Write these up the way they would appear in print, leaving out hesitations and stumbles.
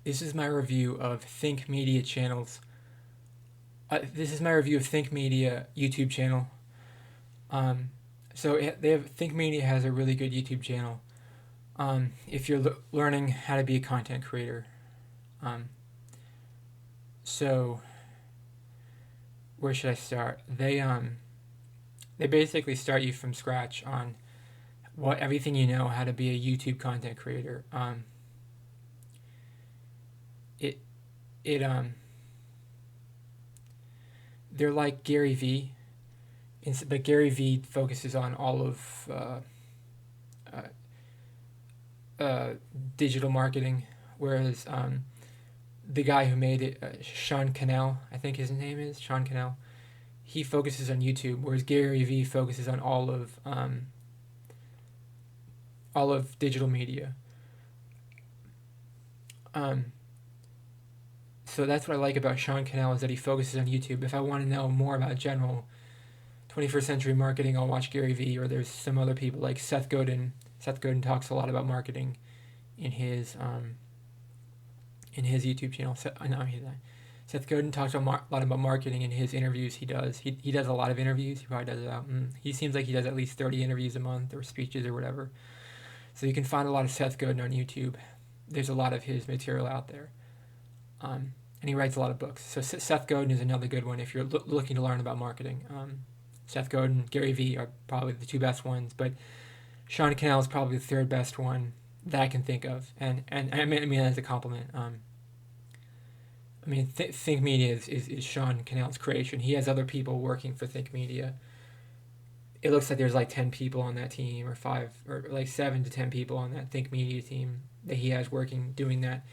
This is my review of Think Media channels. This is my review of Think Media YouTube channel. Think Media has a really good YouTube channel. If you're learning how to be a content creator. So where should I start? They basically start you from scratch on everything you know how to be a YouTube content creator. It it They're like Gary V, but Gary V focuses on all of digital marketing, whereas the guy who made it, Sean Cannell, I think his name is Sean Cannell, he focuses on YouTube, whereas Gary V focuses on all of digital media. So that's what I like about Sean Cannell, is that he focuses on YouTube. If I want to know more about general 21st century marketing, I'll watch Gary V, or there's some other people like Seth Godin. Seth Godin talks a lot about marketing in his YouTube channel. Seth Godin talks a lot about marketing in his interviews he does. He does a lot of interviews. He probably does he seems like he does at least 30 interviews a month, or speeches or whatever. So you can find a lot of Seth Godin on YouTube. There's a lot of his material out there. And he writes a lot of books. So Seth Godin is another good one if you're looking to learn about marketing. Seth Godin, Gary Vee are probably the two best ones, but Sean Cannell is probably the third best one that I can think of. And I mean as a compliment. Think Media is Sean Cannell's creation. He has other people working for Think Media. It looks like there's like 10 people on that team, or 5, or like 7 to 10 people on that Think Media team that he has working, doing that,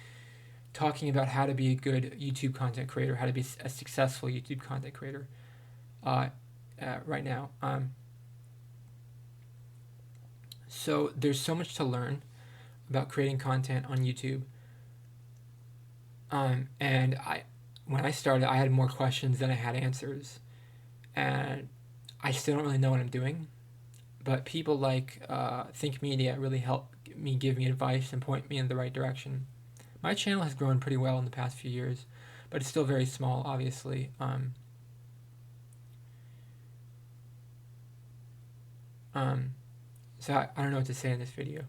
talking about how to be a good YouTube content creator, how to be a successful YouTube content creator right now. So there's so much to learn about creating content on YouTube. And when I started, I had more questions than I had answers. And I still don't really know what I'm doing. But people like Think Media really help me, give me advice, and point me in the right direction. My channel has grown pretty well in the past few years, but it's still very small, obviously. So I don't know what to say in this video.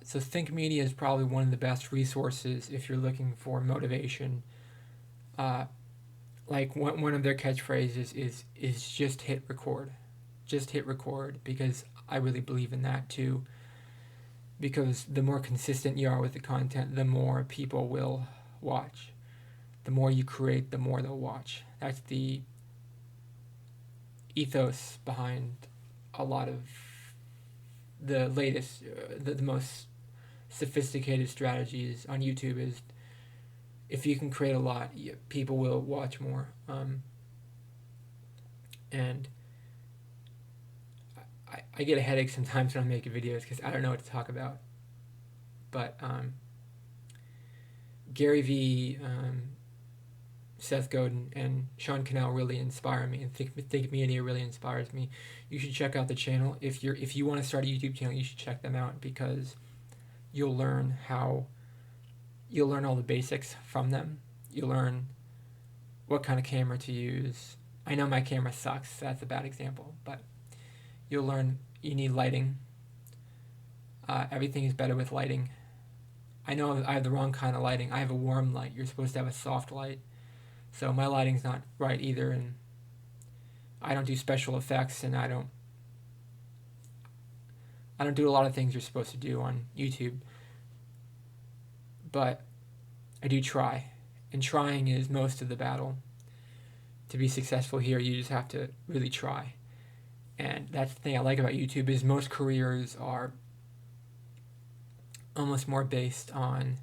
So Think Media is probably one of the best resources if you're looking for motivation. Like one of their catchphrases is just hit record. Just hit record, because I really believe in that too. Because the more consistent you are with the content, the more people will watch. The more you create, the more they'll watch. That's the ethos behind a lot of the latest, the most sophisticated strategies on YouTube. Is if you can create a lot, people will watch more. And I get a headache sometimes when I'm making videos because I don't know what to talk about. But Gary Vee, Seth Godin, and Sean Cannell really inspire me, and Think Media really inspires me. You should check out the channel. If you want to start a YouTube channel, you should check them out, because you'll learn all the basics from them. You'll learn what kind of camera to use. I know my camera sucks. That's a bad example, but you'll learn you need lighting. Everything is better with lighting. I know I have the wrong kind of lighting. I have a warm light. You're supposed to have a soft light. So my lighting's not right either, and I don't do special effects, and I don't do a lot of things you're supposed to do on YouTube. But I do try, and trying is most of the battle. To be successful here, you just have to really try. And that's the thing I like about YouTube, is most careers are almost more based on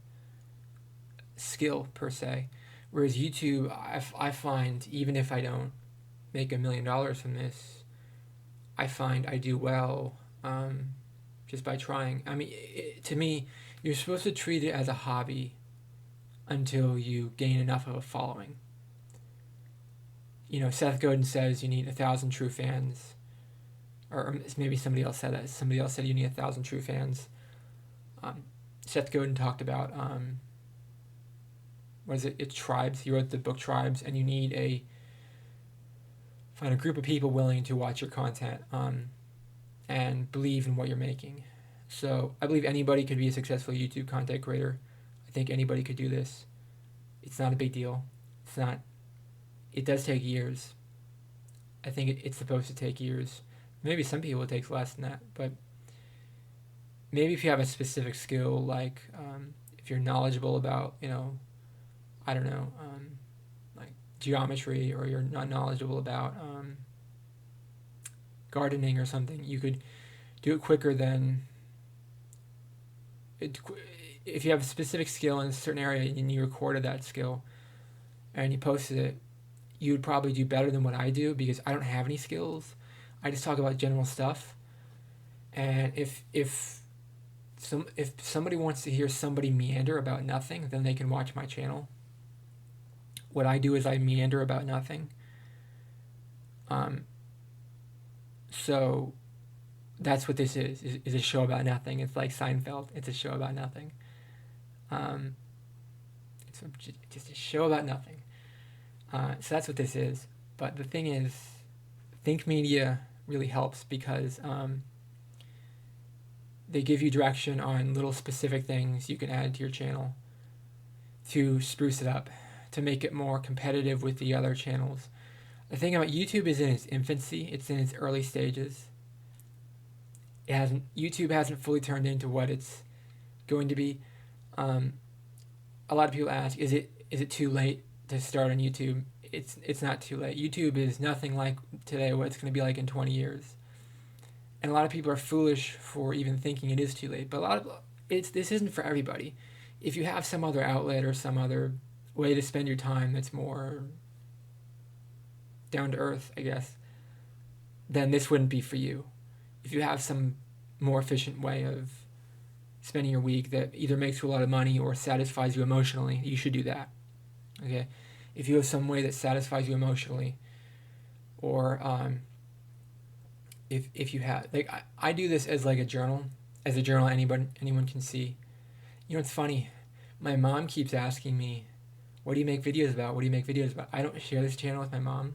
skill per se. Whereas YouTube, I find, even if I don't make $1 million from this, I find I do well just by trying. To me, you're supposed to treat it as a hobby until you gain enough of a following. Seth Godin says you need 1,000 true fans. Or maybe somebody else said that. Somebody else said you need 1,000 true fans. Seth Godin talked about what is it? It's Tribes. He wrote the book Tribes, and you need find a group of people willing to watch your content and believe in what you're making. So I believe anybody could be a successful YouTube content creator. I think anybody could do this. It's not a big deal. It's not. It does take years. I think it's supposed to take years. Maybe some people it takes less than that, but maybe if you have a specific skill, like if you're knowledgeable about, I don't know, like geometry, or you're not knowledgeable about gardening or something, you could do it quicker than it. If you have a specific skill in a certain area and you recorded that skill and you posted it, you would probably do better than what I do, because I don't have any skills. I just talk about general stuff. And if somebody wants to hear somebody meander about nothing, then they can watch my channel. What I do is I meander about nothing. So that's what this is a show about nothing. It's like Seinfeld. It's a show about nothing. It's just a show about nothing. So that's what this is. But the thing is, Think Media really helps, because they give you direction on little specific things you can add to your channel to spruce it up, to make it more competitive with the other channels. The thing about YouTube is in its infancy. It's in its early stages. YouTube hasn't fully turned into what it's going to be. A lot of people ask, is it too late to start on YouTube? It's not too late. YouTube is nothing like today what it's going to be like in 20 years. And a lot of people are foolish for even thinking it is too late. But this isn't for everybody. If you have some other outlet or some other way to spend your time that's more down to earth, I guess, then this wouldn't be for you. If you have some more efficient way of spending your week that either makes you a lot of money or satisfies you emotionally, you should do that. Okay? If you have some way that satisfies you emotionally, or if you have, like, I do this as like a journal anyone can see. It's funny. My mom keeps asking me, what do you make videos about? What do you make videos about? I don't share this channel with my mom,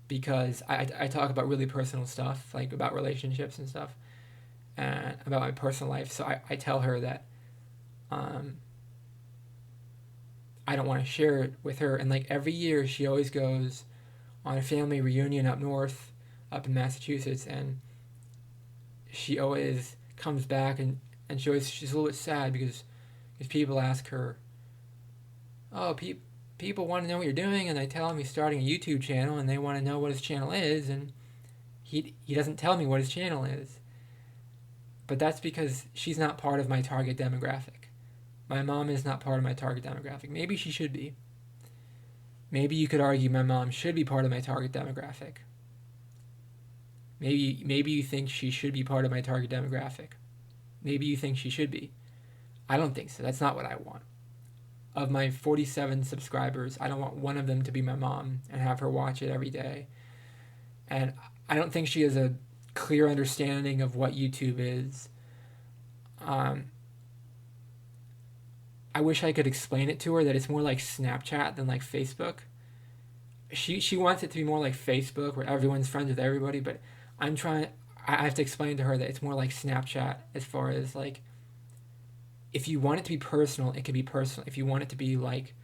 because I talk about really personal stuff, like about relationships and stuff, and about my personal life. So I tell her that I don't want to share it with her. And like every year, she always goes on a family reunion up north, up in Massachusetts, and she always comes back and she's a little bit sad because people ask her, oh, people want to know what you're doing, and I tell him he's starting a YouTube channel, and they want to know what his channel is, and he doesn't tell me what his channel is. But that's because she's not part of my target demographic. My mom is not part of my target demographic. Maybe she should be. Maybe you could argue my mom should be part of my target demographic. Maybe you think she should be part of my target demographic. Maybe you think she should be. I don't think so. That's not what I want. Of my 47 subscribers, I don't want one of them to be my mom and have her watch it every day. And I don't think she has a clear understanding of what YouTube is. I wish I could explain it to her that it's more like Snapchat than like Facebook. She wants it to be more like Facebook, where everyone's friends with everybody, but I have to explain to her that it's more like Snapchat, as far as like, if you want it to be personal, it can be personal. If you want it to be like,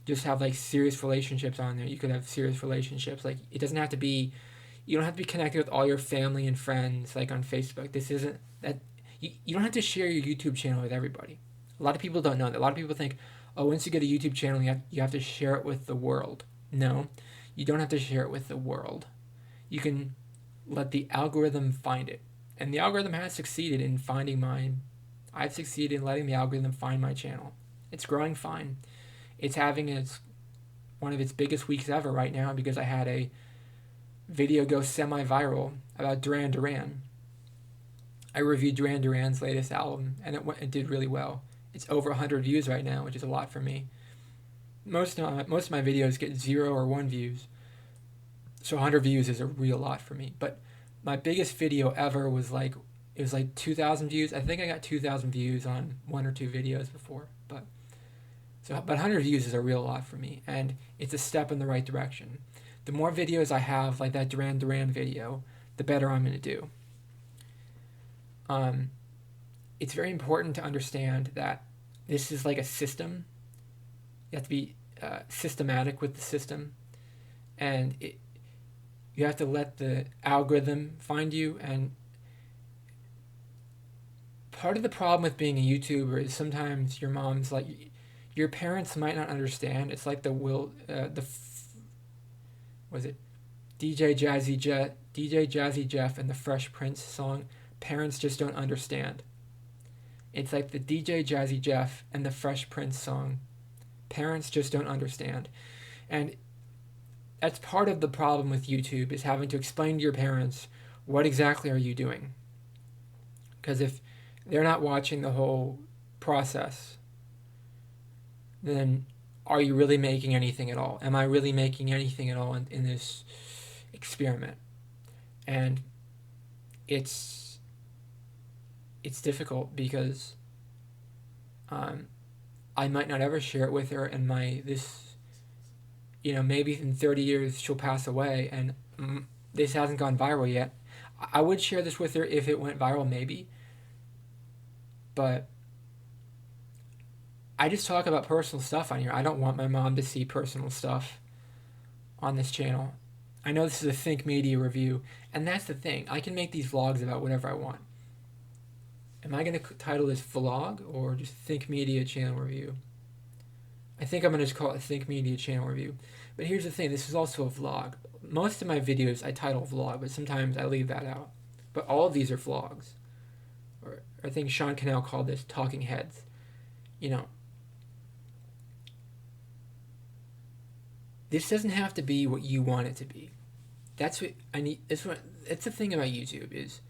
just have like serious relationships on there, you could have serious relationships. Like, it doesn't have to be, you don't have to be connected with all your family and friends like on Facebook. This isn't that, you don't have to share your YouTube channel with everybody. A lot of people don't know that. A lot of people think, oh, once you get a YouTube channel, you have to share it with the world. No, you don't have to share it with the world. You can let the algorithm find it. And the algorithm has succeeded in finding mine. I've succeeded in letting the algorithm find my channel. It's growing fine. It's having one of its biggest weeks ever right now, because I had a video go semi-viral about Duran Duran. I reviewed Duran Duran's latest album, and it did really well. It's over 100 views right now, which is a lot for me. Most of my videos get 0 or 1 views, so 100 views is a real lot for me. But my biggest video ever was like 2,000 views. I think I got 2,000 views on 1 or 2 videos before, but So, but 100 views is a real lot for me, and it's a step in the right direction. The more videos I have, like that Duran Duran video, the better I'm going to do. It's very important to understand that this is like a system. You have to be systematic with the system, and you have to let the algorithm find you. And part of the problem with being a YouTuber is sometimes your mom's like, your parents might not understand. It's like was it DJ Jazzy Jeff and the Fresh Prince song, Parents Just Don't Understand. It's like the DJ Jazzy Jeff and the Fresh Prince song, Parents Just Don't Understand. And that's part of the problem with YouTube, is having to explain to your parents, what exactly are you doing? Because if they're not watching the whole process, then are you really making anything at all? Am I really making anything at all in this experiment? And it's difficult because I might not ever share it with her, and maybe in 30 years she'll pass away, and this hasn't gone viral yet. I would share this with her if it went viral, maybe. But I just talk about personal stuff on here. I don't want my mom to see personal stuff on this channel. I know this is a Think Media review, and that's the thing. I can make these vlogs about whatever I want. Am I going to title this vlog or just Think Media channel review? I think I'm going to just call it Think Media channel review. But here's the thing. This is also a vlog. Most of my videos I title vlog, but sometimes I leave that out. But all of these are vlogs. Or I think Sean Cannell called this Talking Heads. This doesn't have to be what you want it to be. That's what I need. It's the thing about YouTube is,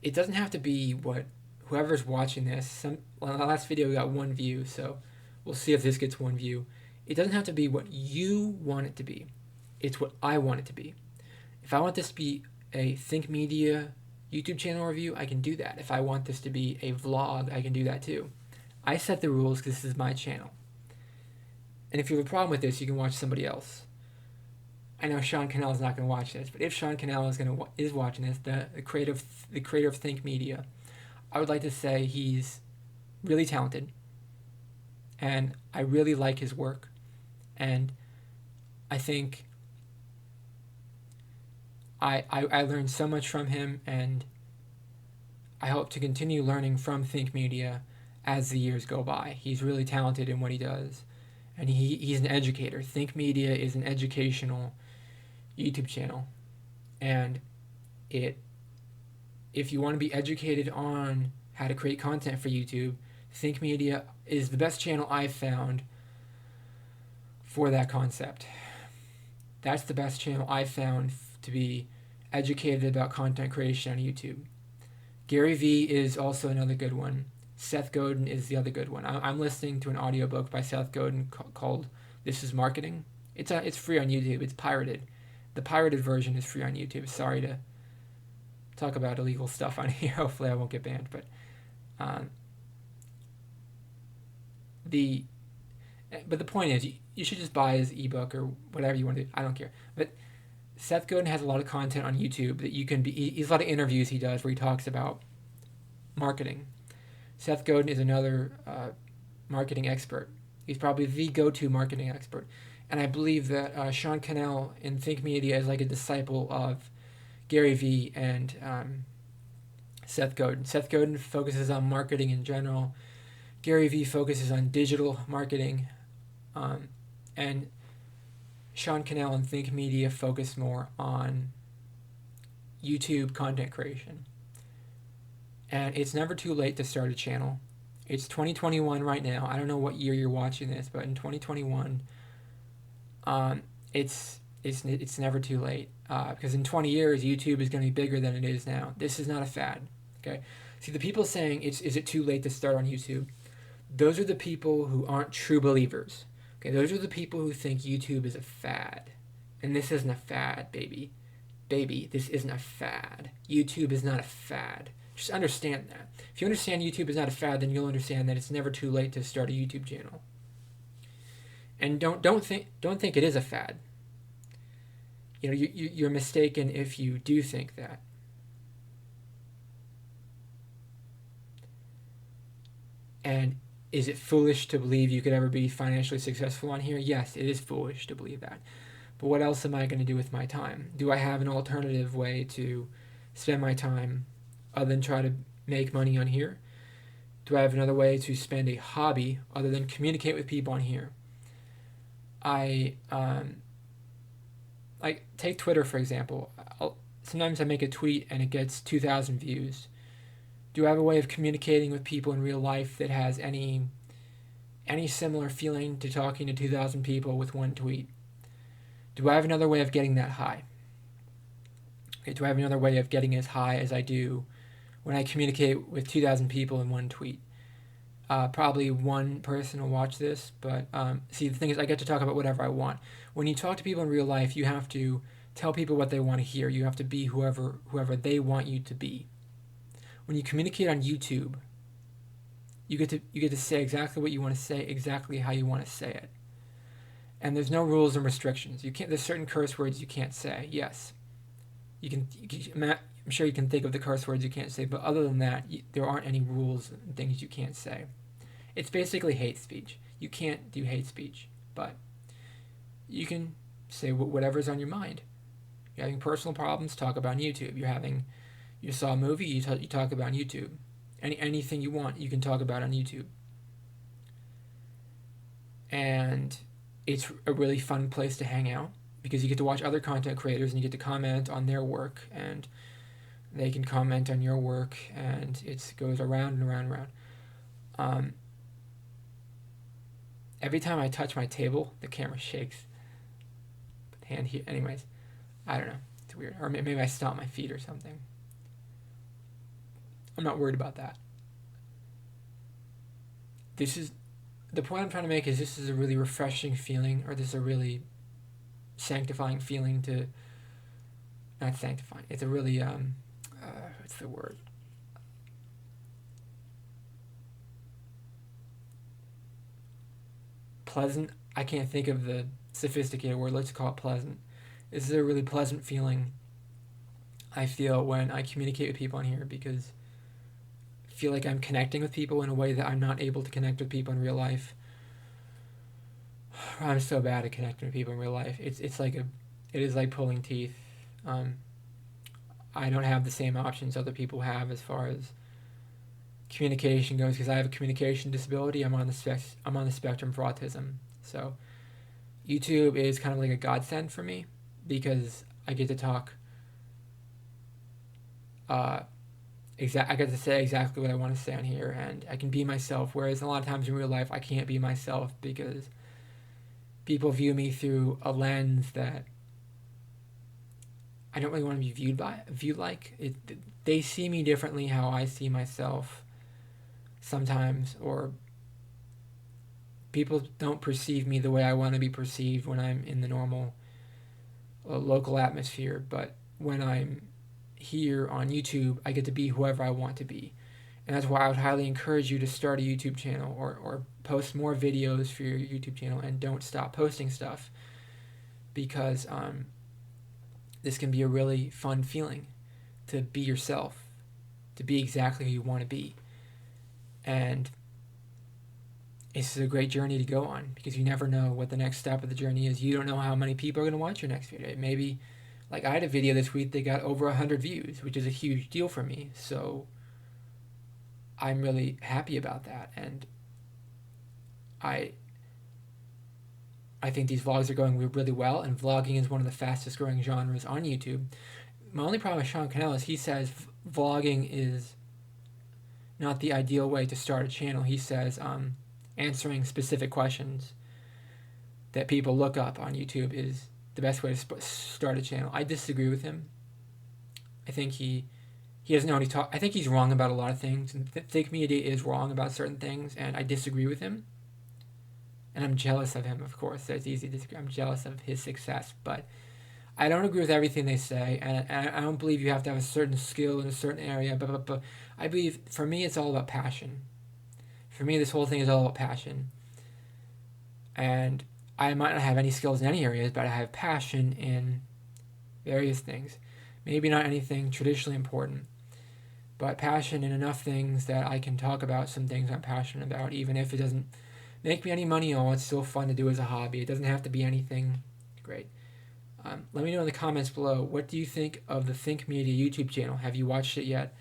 it doesn't have to be what whoever's watching this. The last video got 1 view, so we'll see if this gets 1 view. It doesn't have to be what you want it to be. It's what I want it to be. If I want this to be a Think Media YouTube channel review, I can do that. If I want this to be a vlog, I can do that too. I set the rules because this is my channel. And if you have a problem with this, you can watch somebody else. I know Sean Cannell is not going to watch this, but if Sean Cannell is watching this, the creator of Think Media, I would like to say he's really talented, and I really like his work, and I think I learned so much from him, and I hope to continue learning from Think Media as the years go by. He's really talented in what he does, and he's an educator. Think Media is an educational YouTube channel, and if you want to be educated on how to create content for YouTube, Think Media is the best channel I've found for that concept. That's the best channel I've found to be educated about content creation on YouTube. Gary Vee is also another good one. Seth Godin is the other good one. I'm listening to an audiobook by Seth Godin called This Is Marketing. It's free on YouTube. It's pirated. The pirated version is free on YouTube. Sorry to talk about illegal stuff on here. Hopefully I won't get banned. But the point is, you should just buy his ebook or whatever you want to do. I don't care. But Seth Godin has a lot of content on YouTube that you can be. He's a lot of interviews he does where he talks about marketing. Seth Godin is another marketing expert. He's probably the go-to marketing expert. And I believe that Sean Cannell in Think Media is like a disciple of Gary Vee and Seth Godin. Seth Godin focuses on marketing in general. Gary Vee focuses on digital marketing. And Sean Cannell and Think Media focus more on YouTube content creation. And it's never too late to start a channel. It's 2021 right now. I don't know what year you're watching this, but in 2021, it's never too late. Because in 20 years, YouTube is going to be bigger than it is now. This is not a fad. Okay. See, the people saying is it too late to start on YouTube? Those are the people who aren't true believers. Okay, those are the people who think YouTube is a fad. And this isn't a fad, baby. Baby, this isn't a fad. YouTube is not a fad. Just understand that. If you understand YouTube is not a fad, then you'll understand that it's never too late to start a YouTube channel. And don't think it is a fad. You're mistaken if you do think that. And is it foolish to believe you could ever be financially successful on here? Yes, it is foolish to believe that. But what else am I going to do with my time? Do I have an alternative way to spend my time other than try to make money on here? Do I have another way to spend a hobby other than communicate with people on here? I like take Twitter for example. Sometimes I make a tweet and it gets 2,000 views. Do I have a way of communicating with people in real life that has any similar feeling to talking to 2,000 people with one tweet? Do I have another way of getting that high? Okay, do I have another way of getting as high as I do when I communicate with 2,000 people in one tweet? Probably one person will watch this, but see, the thing is, I get to talk about whatever I want. When you talk to people in real life, you have to tell people what they want to hear. You have to be whoever they want you to be. When you communicate on YouTube, you get to say exactly what you want to say, exactly how you want to say it. And there's no rules and restrictions. You can't. There's certain curse words you can't say. Yes, I'm sure you can think of the curse words you can't say, but other than that, there aren't any rules and things you can't say. It's basically hate speech. You can't do hate speech, but you can say whatever's on your mind. You're having personal problems, talk about YouTube. You saw a movie, you talk about YouTube. Anything you want, you can talk about on YouTube. And it's a really fun place to hang out because you get to watch other content creators and you get to comment on their work and they can comment on your work and it goes around and around and around. Every time I touch my table, the camera shakes. Hand here, anyways. I don't know. It's weird. Or maybe I stomp my feet or something. I'm not worried about that. The point I'm trying to make is this is a really refreshing feeling, or this is a really sanctifying feeling to, not sanctifying, it's a really, what's the word? Pleasant. I can't think of the sophisticated word. Let's call it pleasant. This is a really pleasant feeling I feel when I communicate with people on here because I feel like I'm connecting with people in a way that I'm not able to connect with people in real life. I'm so bad at connecting with people in real life. It is like pulling teeth. I don't have the same options other people have as far as communication goes because I have a communication disability. I'm on the spectrum for autism. So YouTube is kind of like a godsend for me because I get to talk. I get to say exactly what I want to say on here, and I can be myself. Whereas a lot of times in real life, I can't be myself because people view me through a lens that I don't really want to be viewed like. They see me differently how I see myself sometimes, or people don't perceive me the way I want to be perceived when I'm in the normal local atmosphere. But when I'm here on YouTube, I get to be whoever I want to be. And that's why I would highly encourage you to start a YouTube channel or post more videos for your YouTube channel and don't stop posting stuff because this can be a really fun feeling to be yourself, to be exactly who you want to be. And it's a great journey to go on because you never know what the next step of the journey is. You don't know how many people are going to watch your next video. Maybe, like I had a video this week that got over 100 views, which is a huge deal for me. So I'm really happy about that. And I think these vlogs are going really well, and vlogging is one of the fastest growing genres on YouTube. My only problem with Sean Cannell is he says vlogging is not the ideal way to start a channel. He says answering specific questions that people look up on YouTube is the best way to start a channel. I disagree with him. I think he doesn't know what he's talking. I think he's wrong about a lot of things, and Think Media is wrong about certain things, and I disagree with him. And I'm jealous of him, of course. So it's easy to disagree. I'm jealous of his success, but I don't agree with everything they say, and I don't believe you have to have a certain skill in a certain area. But I believe for me, it's all about passion. For me, this whole thing is all about passion, and I might not have any skills in any areas, but I have passion in various things. Maybe not anything traditionally important, but passion in enough things that I can talk about some things I'm passionate about, even if it doesn't make me any money at all. It's still fun to do as a hobby. It doesn't have to be anything great. Let me know in the comments below, what do you think of the Think Media YouTube channel? Have you watched it yet?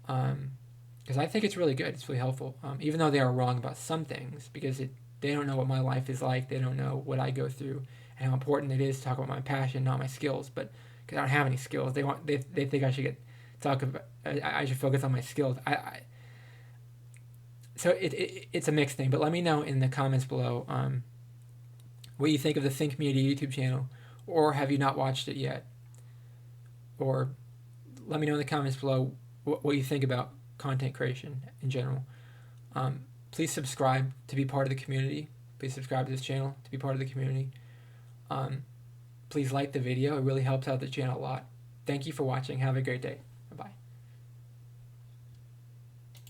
Because I think it's really good. It's really helpful. Even though they are wrong about some things, because they don't know what my life is like. They don't know what I go through and how important it is to talk about my passion, not my skills. But because I don't have any skills, they think I should talk about. I should focus on my skills. So it's a mixed thing. But let me know in the comments below what you think of the Think Media YouTube channel, or have you not watched it yet? Or let me know in the comments below what you think about content creation in general. Please subscribe to be part of the community. Please subscribe to this channel to be part of the community. Please like the video. It really helps out the channel a lot. Thank you for watching. Have a great day.